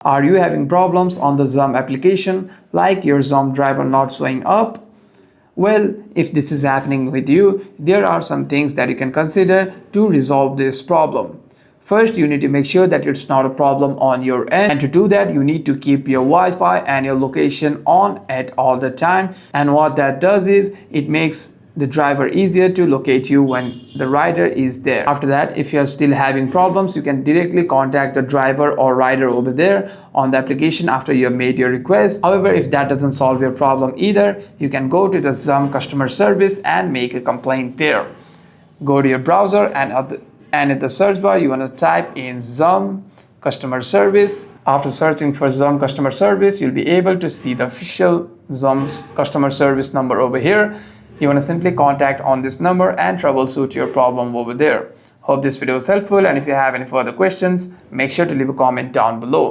Are you having problems on the Zum application, like your Zum driver not showing up? Well, if this is happening with you, there are some things that you can consider to resolve this problem. First, you need to make sure that it's not a problem on your end, and to do that you need to keep your Wi-Fi and your location on at all the time. And what that does is it makes the driver easier to locate you when the rider is there. After that, if you're still having problems, you can directly contact the driver or rider over there on the application after you have made your request. However, if that doesn't solve your problem either, you can go to the Zum customer service and make a complaint there. Go to your browser and at the search bar you want to type in Zum customer service. After searching for Zum customer service, you'll be able to see the official Zum customer service number over here. You want to simply contact on this number and troubleshoot your problem over there. Hope this video was helpful, and if you have any further questions, make sure to leave a comment down below.